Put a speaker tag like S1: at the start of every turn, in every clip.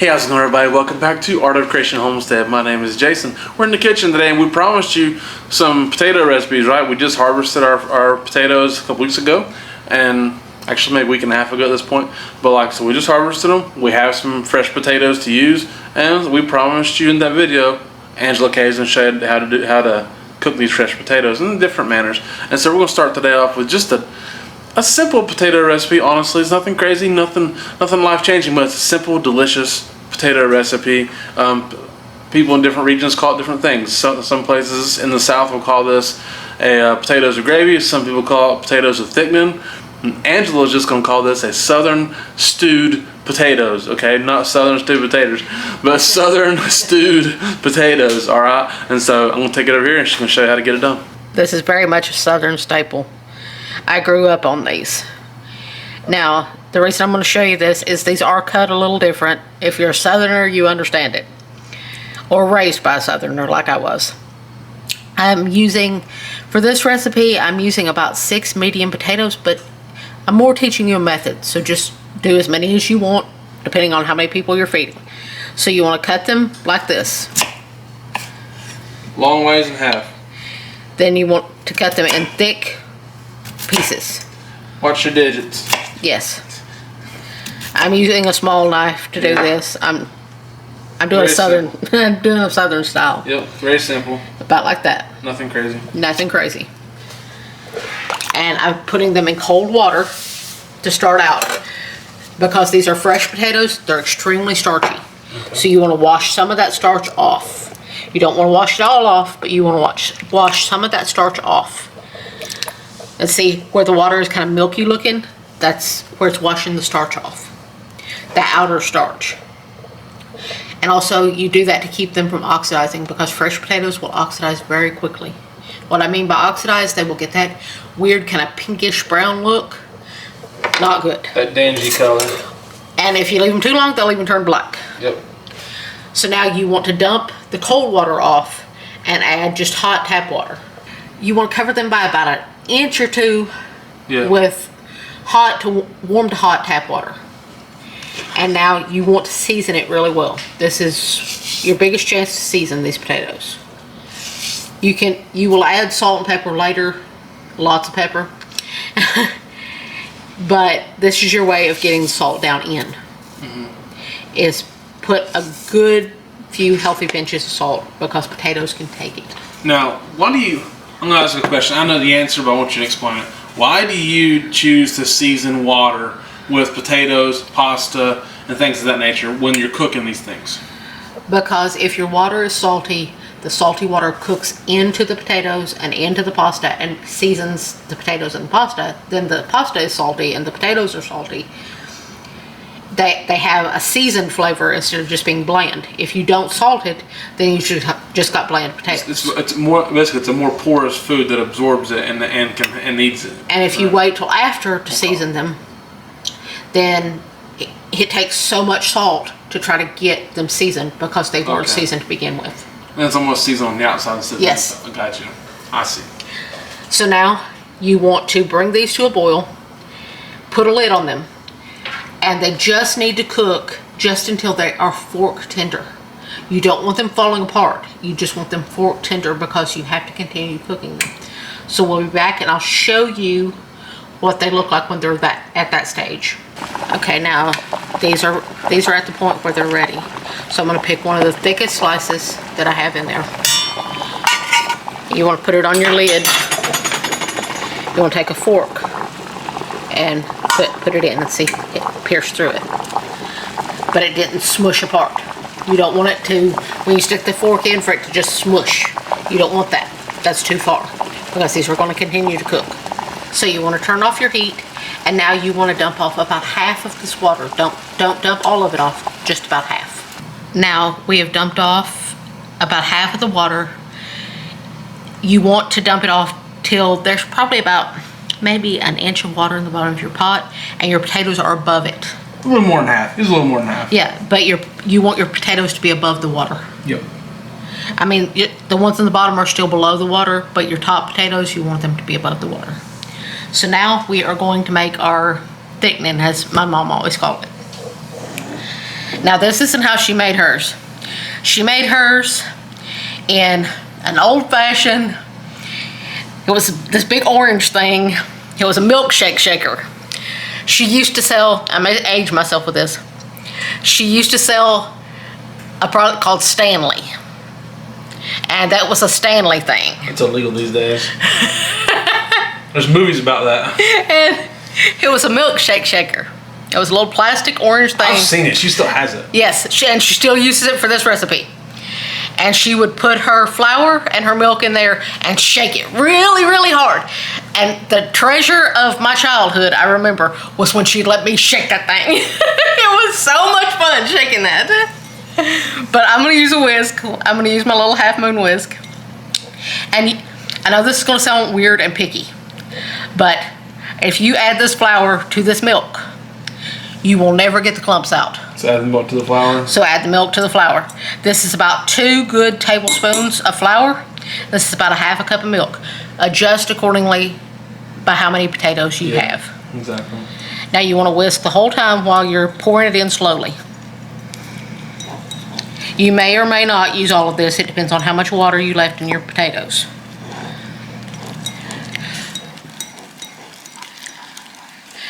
S1: Hey, how's it going, everybody? Welcome back to Art of Creation Homestead. My name is Jason. We're in the kitchen today, and we promised you some potato recipes, right? We just harvested our potatoes a couple weeks ago, and actually maybe a week and a half ago at this point. But so we just harvested them. We have some fresh potatoes to use, and we promised you in that video, Angela K's showed how to cook these fresh potatoes in different manners. And so we're going to start today off with just a simple potato recipe. Honestly, it's nothing crazy, nothing life-changing, but it's a simple, delicious potato recipe. People in different regions call it different things. Some places in the South will call this potatoes with gravy. Some people call it potatoes with thickening. Angela's just going to call this a Southern stewed potatoes, okay? Not Southern stewed potatoes, but Southern stewed potatoes, all right? And so I'm going to take it over here, and she's going to show you how to get it done.
S2: This is very much a Southern staple. I grew up on these. Now, the reason I'm going to show you this is these are cut a little different. If you're a Southerner, you understand it. Or raised by a Southerner like I was. For this recipe, I'm using about 6 medium potatoes, but I'm more teaching you a method. So just do as many as you want, depending on how many people you're feeding. So you want to cut them like this.
S1: Long ways in half.
S2: Then you want to cut them in thick pieces.
S1: Watch your digits.
S2: Yes. I'm using a small knife to do this. I'm doing I'm doing a Southern style.
S1: Yep, very simple.
S2: About like that.
S1: Nothing crazy.
S2: Nothing crazy. And I'm putting them in cold water to start out. Because these are fresh potatoes, they're extremely starchy. Okay. So you want to wash some of that starch off. You don't want to wash it all off, but you want to wash some of that starch off. Let's see where the water is kind of milky looking. That's where it's washing the starch off. The outer starch. And also you do that to keep them from oxidizing, because fresh potatoes will oxidize very quickly. What I mean by oxidize, they will get that weird kind of pinkish brown look. Not good.
S1: That dingy color.
S2: And if you leave them too long, they'll even turn black.
S1: Yep.
S2: So now you want to dump the cold water off and add just hot tap water. You want to cover them by about an inch or two with warm to hot tap water. And now you want to season it really well. This is your biggest chance to season these potatoes. You will add salt and pepper later, lots of pepper. But this is your way of getting the salt down in. Mm-hmm. Is put a good few healthy pinches of salt, because potatoes can take it.
S1: Now, I'm going to ask you a question. I know the answer, but I want you to explain it. Why do you choose to season water with potatoes, pasta, and things of that nature when you're cooking these things?
S2: Because if your water is salty, the salty water cooks into the potatoes and into the pasta and seasons the potatoes and the pasta. Then the pasta is salty and the potatoes are salty. They have a seasoned flavor instead of just being bland. If you don't salt it, then you just got bland potatoes.
S1: It's a more porous food that absorbs it and needs it.
S2: And if you wait till after to season them, then it takes so much salt to try to get them seasoned, because they weren't seasoned to begin with.
S1: And it's almost seasoned on the outside instead of
S2: yes.
S1: the inside. I got you. I see.
S2: So now you want to bring these to a boil, put a lid on them, and they just need to cook just until they are fork tender. You don't want them falling apart. You just want them fork tender, because you have to continue cooking them. So we'll be back and I'll show you what they look like when they're at that stage. Okay, now these are at the point where they're ready. So I'm going to pick one of the thickest slices that I have in there. You want to put it on your lid. You want to take a fork and put it in and see it pierce through it. But it didn't smush apart. You don't want it to, when you stick the fork in, for it to just smush. You don't want that. That's too far, because these are going to continue to cook. So you want to turn off your heat, and now you want to dump off about half of this water. Don't dump all of it off, just about half. Now we have dumped off about half of the water. You want to dump it off till there's probably about maybe an inch of water in the bottom of your pot, and your potatoes are above it.
S1: A little more than half. It's a little more than half.
S2: Yeah, but you want your potatoes to be above the water.
S1: Yep.
S2: I mean, the ones in the bottom are still below the water, but your top potatoes, you want them to be above the water. So now we are going to make our thickening, as my mom always called it. Now this isn't how she made hers. She made hers in an old-fashioned, it was this big orange thing. It was a milkshake shaker. She used to sell, I may age myself with this. She used to sell a product called Stanley. And that was a Stanley thing.
S1: It's illegal these days. There's movies about that.
S2: And it was a milkshake shaker. It was a little plastic orange thing.
S1: I've seen it. She still has it.
S2: Yes, and she still uses it for this recipe. And she would put her flour and her milk in there and shake it really, really hard. And the treasure of my childhood, I remember, was when she'd let me shake that thing. It was so much fun shaking that. But I'm gonna use a whisk. I'm gonna use my little half moon whisk. And I know this is gonna sound weird and picky, but if you add this flour to this milk, you will never get the clumps out.
S1: So add the milk to the flour?
S2: So add the milk to the flour. This is about 2 good tablespoons of flour. This is about a half a cup of milk. Adjust accordingly by how many potatoes you have.
S1: Exactly.
S2: Now you want to whisk the whole time while you're pouring it in slowly. You may or may not use all of this. It depends on how much water you left in your potatoes.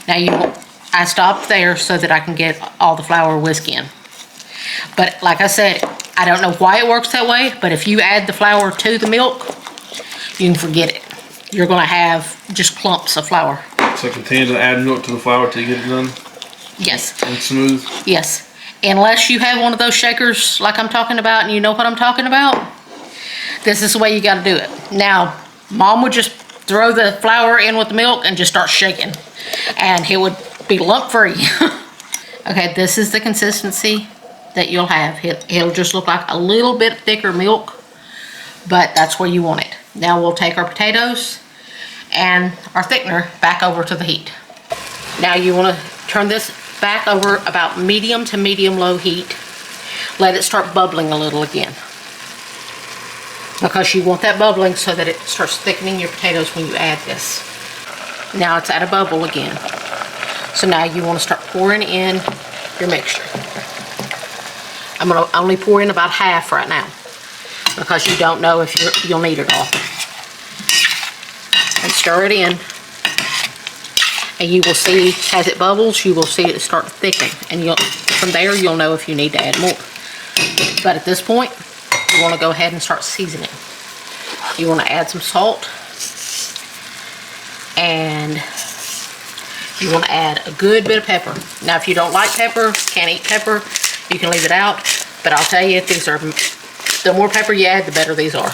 S2: Now I stopped there so that I can get all the flour whisked in. But like I said, I don't know why it works that way, but if you add the flour to the milk, you can forget it. You're gonna have just clumps of flour.
S1: So continue to add milk to the flour till you get it done?
S2: Yes.
S1: And smooth?
S2: Yes. Unless you have one of those shakers like I'm talking about and you know what I'm talking about, this is the way you gotta do it. Now, Mom would just throw the flour in with the milk and just start shaking. And it would be lump free. Okay, this is the consistency that you'll have. It'll just look like a little bit thicker milk, but that's where you want it. Now we'll take our potatoes and our thickener back over to the heat. Now you want to turn this back over about medium to medium-low heat. Let it start bubbling a little again, because you want that bubbling so that it starts thickening your potatoes when you add this. Now it's at a bubble again. So now you want to start pouring in your mixture. I'm going to only pour in about half right now, because you don't know if you'll need it all. And stir it in. And you will see, as it bubbles, you will see it start to thicken. And from there, you'll know if you need to add more. But at this point, you want to go ahead and start seasoning. You want to add some salt. And you want to add a good bit of pepper. Now, if you don't like pepper, can't eat pepper, you can leave it out. But I'll tell you, the more pepper you add, the better these are.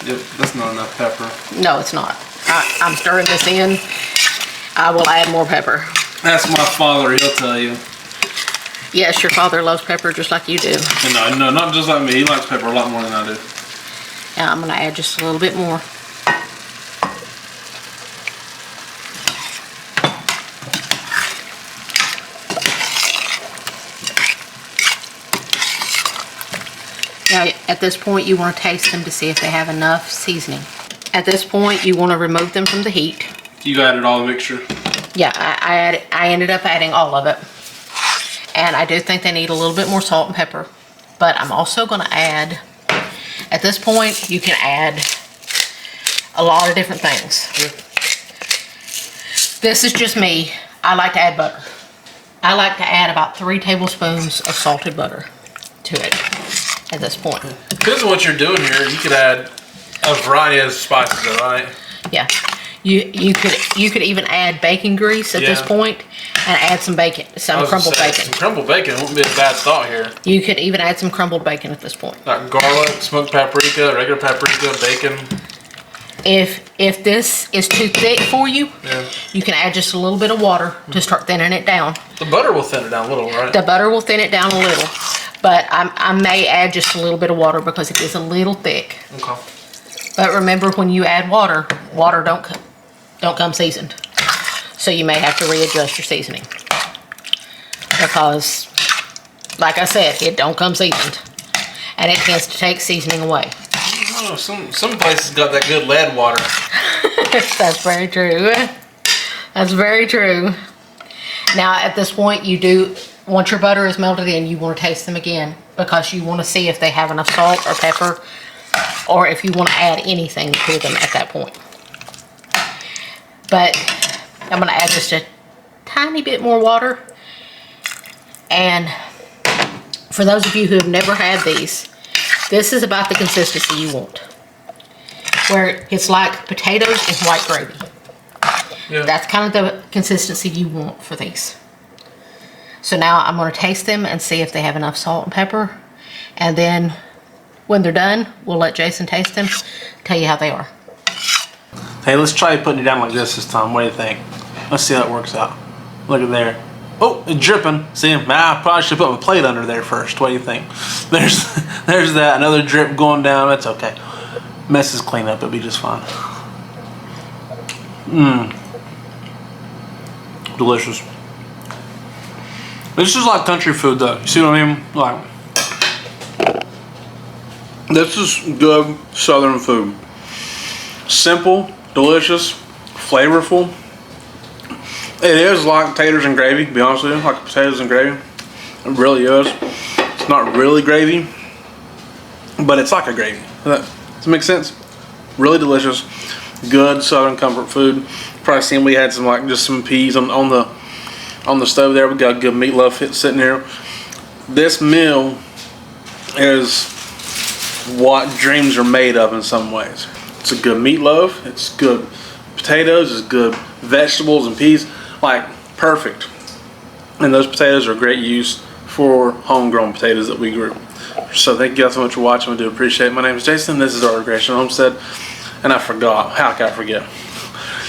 S1: Yep, that's not enough pepper.
S2: No, it's not. I'm stirring this in. I will add more pepper.
S1: That's my father, he'll tell you.
S2: Yes, your father loves pepper just like you do.
S1: No, not just like me. He likes pepper a lot more than I do.
S2: Now I'm going to add just a little bit more. Now, at this point, you want to taste them to see if they have enough seasoning. At this point, you want to remove them from the heat.
S1: You added all the mixture?
S2: Yeah, I ended up adding all of it. And I do think they need a little bit more salt and pepper. But I'm also going to add, at this point, you can add a lot of different things. This is just me. I like to add butter. I like to add about 3 tablespoons of salted butter to it at this point.
S1: Because of what you're doing here, you could add a variety of spices, all right?
S2: Yeah. You could even add bacon grease at this point and add some bacon, some crumbled bacon.
S1: Some crumbled bacon wouldn't be a bad thought here.
S2: You could even add some crumbled bacon at this point.
S1: Like garlic, smoked paprika, regular paprika, bacon.
S2: If this is too thick for you, you can add just a little bit of water to start thinning it down.
S1: The butter will thin it down a little, right?
S2: The butter will thin it down a little, but I may add just a little bit of water because it is a little thick.
S1: Okay.
S2: But remember, when you add water, water don't come seasoned. So you may have to readjust your seasoning. Because, like I said, it don't come seasoned. And it tends to take seasoning away.
S1: Oh, some places got that good lead water.
S2: That's very true. That's very true. Now, at this point, you do once your butter is melted in, you want to taste them again because you want to see if they have enough salt or pepper, or if you want to add anything to them at that point. But I'm going to add just a tiny bit more water. And for those of you who have never had these, this is about the consistency you want, where it's like potatoes and white gravy.
S1: Yeah.
S2: That's kind of the consistency you want for these. So now I'm going to taste them and see if they have enough salt and pepper. And then when they're done, we'll let Jason taste them, tell you how they are.
S1: Hey, let's try putting it down like this time. What do you think? Let's see how it works out. Look at there. Oh, it's dripping. See, I probably should put my plate under there first. What do you think? There's that. Another drip going down. That's okay. Messes clean up. It'll be just fine. Mmm. Delicious. This is like country food though. You see what I mean? Like, this is good Southern food. Simple, delicious, flavorful. It is like taters and gravy, to be honest with you, like potatoes and gravy. It really is. It's not really gravy, but it's like a gravy. Does that make sense? Really delicious, good Southern comfort food. Probably seen we had some like just some peas on the stove there. We got good meatloaf sitting here. This meal is what dreams are made of in some ways. It's a good meatloaf. It's good potatoes. It's good vegetables and peas. Like, perfect. And those potatoes are great use for homegrown potatoes that we grew. So thank you guys so much for watching. We do appreciate it. My name is Jason. This is Art of Creation Homestead. And I forgot. How could I forget?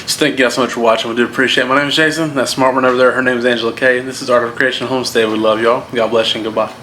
S1: So thank you guys so much for watching. We do appreciate it. My name is Jason. That smart one over there, her name is Angela Kay. This is Art of Creation Homestead. We love y'all. God bless you and goodbye.